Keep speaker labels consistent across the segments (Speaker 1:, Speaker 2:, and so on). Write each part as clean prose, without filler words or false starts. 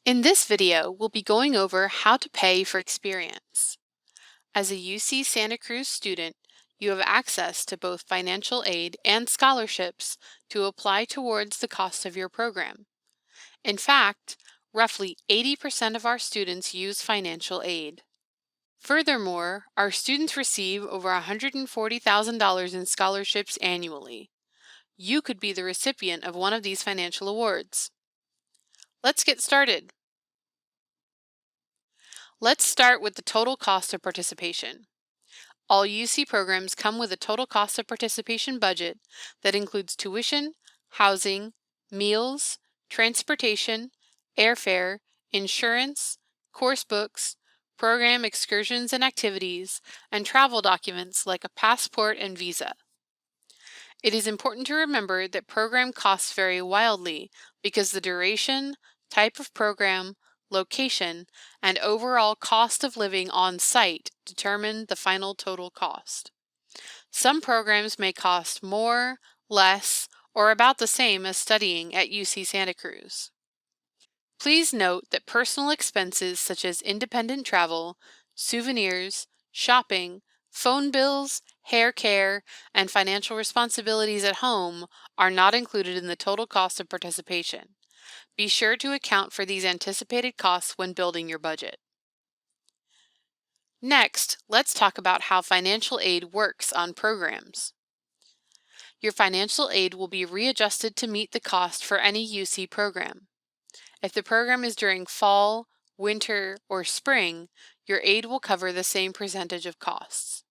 Speaker 1: In this video, we'll be going over how to pay for experience. As a UC Santa Cruz student, you have access to both financial aid and scholarships to apply towards the cost of your program. In fact, roughly 80% of our students use financial aid. Furthermore, our students receive over $140,000 in scholarships annually. You could be the recipient of one of these financial awards. Let's get started. Let's start with the total cost of participation. All UC programs come with a total cost of participation budget that includes tuition, housing, meals, transportation, airfare, insurance, course books, program excursions and activities, and travel documents like a passport and visa. It is important to remember that program costs vary wildly because the duration, type of program, location, and overall cost of living on site determine the final total cost. Some programs may cost more, less, or about the same as studying at UC Santa Cruz. Please note that personal expenses such as independent travel, souvenirs, shopping, phone bills, hair care, and financial responsibilities at home are not included in the total cost of participation. Be sure to account for these anticipated costs when building your budget. Next, let's talk about how financial aid works on programs. Your financial aid will be readjusted to meet the cost for any UC program. If the program is during fall, winter, or spring, your aid will cover the same percentage of costs.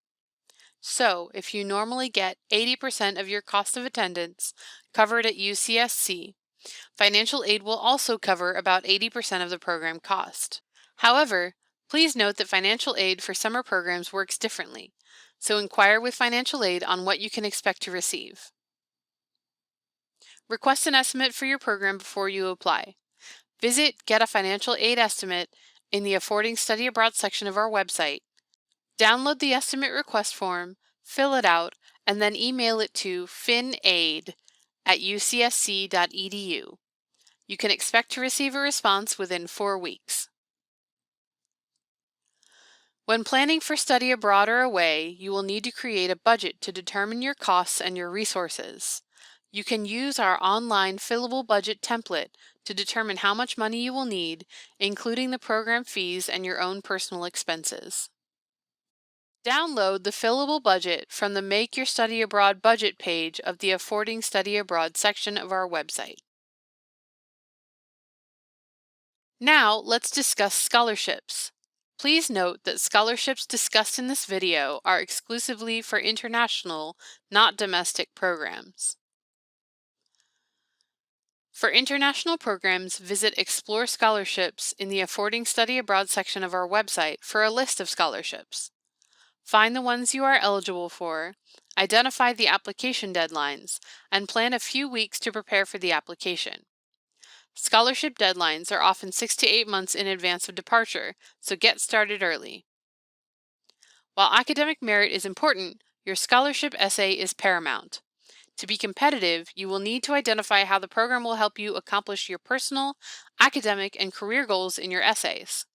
Speaker 1: So, if you normally get 80% of your cost of attendance covered at UCSC, financial aid will also cover about 80% of the program cost. However, please note that financial aid for summer programs works differently, so inquire with financial aid on what you can expect to receive. Request an estimate for your program before you apply. Visit Get a Financial Aid Estimate in the Affording Study Abroad section of our website. Download the estimate request form, fill it out, and then email it to finaid@ucsc.edu. You can expect to receive a response within 4 weeks. When planning for study abroad or away, you will need to create a budget to determine your costs and your resources. You can use our online fillable budget template to determine how much money you will need, including the program fees and your own personal expenses. Download the fillable budget from the Make Your Study Abroad budget page of the Affording Study Abroad section of our website. Now let's discuss scholarships. Please note that scholarships discussed in this video are exclusively for international, not domestic programs. For international programs, visit Explore Scholarships in the Affording Study Abroad section of our website for a list of scholarships. Find the ones you are eligible for, identify the application deadlines, and plan a few weeks to prepare for the application. Scholarship deadlines are often 6 to 8 months in advance of departure, so get started early. While academic merit is important, your scholarship essay is paramount. To be competitive, you will need to identify how the program will help you accomplish your personal, academic, and career goals in your essays.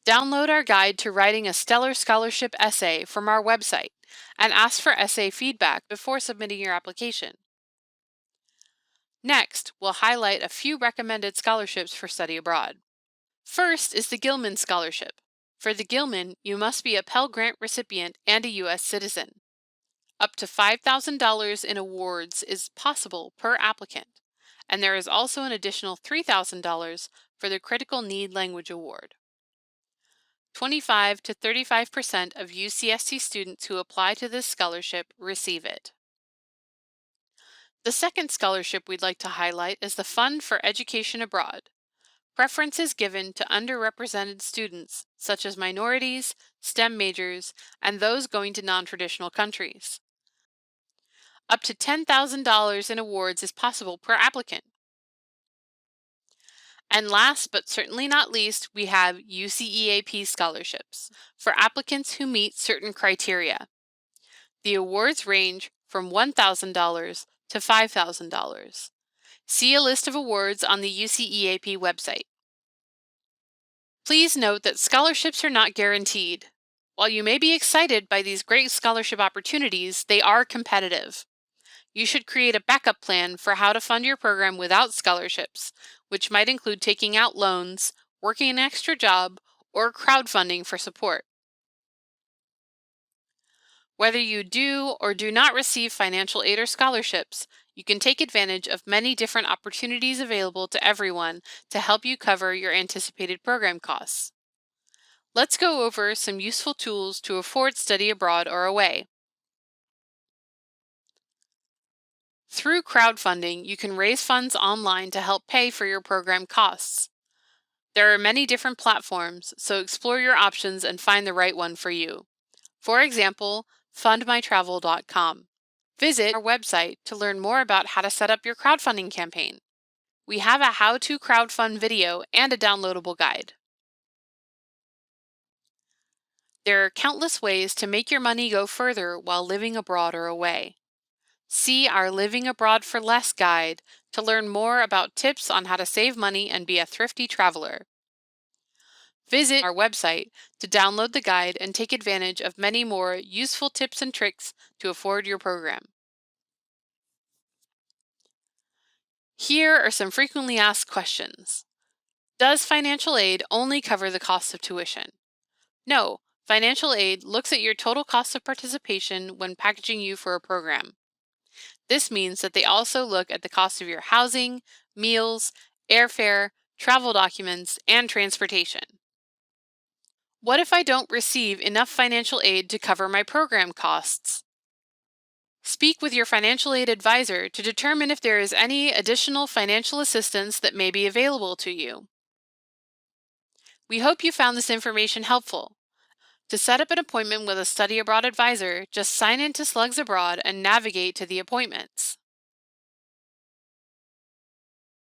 Speaker 1: Download our guide to writing a stellar scholarship essay from our website and ask for essay feedback before submitting your application. Next, we'll highlight a few recommended scholarships for study abroad. First is the Gilman Scholarship. For the Gilman, you must be a Pell Grant recipient and a U.S. citizen. Up to $5,000 in awards is possible per applicant, and there is also an additional $3,000 for the Critical Need Language Award. 25 to 35% of UCSC students who apply to this scholarship receive it. The second scholarship we'd like to highlight is the Fund for Education Abroad. Preference is given to underrepresented students, such as minorities, STEM majors, and those going to non-traditional countries. Up to $10,000 in awards is possible per applicant. And last but certainly not least, we have UCEAP scholarships for applicants who meet certain criteria. The awards range from $1,000 to $5,000. See a list of awards on the UCEAP website. Please note that scholarships are not guaranteed. While you may be excited by these great scholarship opportunities, they are competitive. You should create a backup plan for how to fund your program without scholarships, which might include taking out loans, working an extra job, or crowdfunding for support. Whether you do or do not receive financial aid or scholarships, you can take advantage of many different opportunities available to everyone to help you cover your anticipated program costs. Let's go over some useful tools to afford study abroad or away. Through crowdfunding, you can raise funds online to help pay for your program costs. There are many different platforms, so explore your options and find the right one for you. For example, fundmytravel.com. Visit our website to learn more about how to set up your crowdfunding campaign. We have a how-to crowdfund video and a downloadable guide. There are countless ways to make your money go further while living abroad or away. See our Living Abroad for Less guide to learn more about tips on how to save money and be a thrifty traveler. Visit our website to download the guide and take advantage of many more useful tips and tricks to afford your program. Here are some frequently asked questions. Does financial aid only cover the cost of tuition? No, financial aid looks at your total cost of participation when packaging you for a program. This means that they also look at the cost of your housing, meals, airfare, travel documents, and transportation. What if I don't receive enough financial aid to cover my program costs? Speak with your financial aid advisor to determine if there is any additional financial assistance that may be available to you. We hope you found this information helpful. To set up an appointment with a study abroad advisor, just sign in to Slugs Abroad and navigate to the appointments.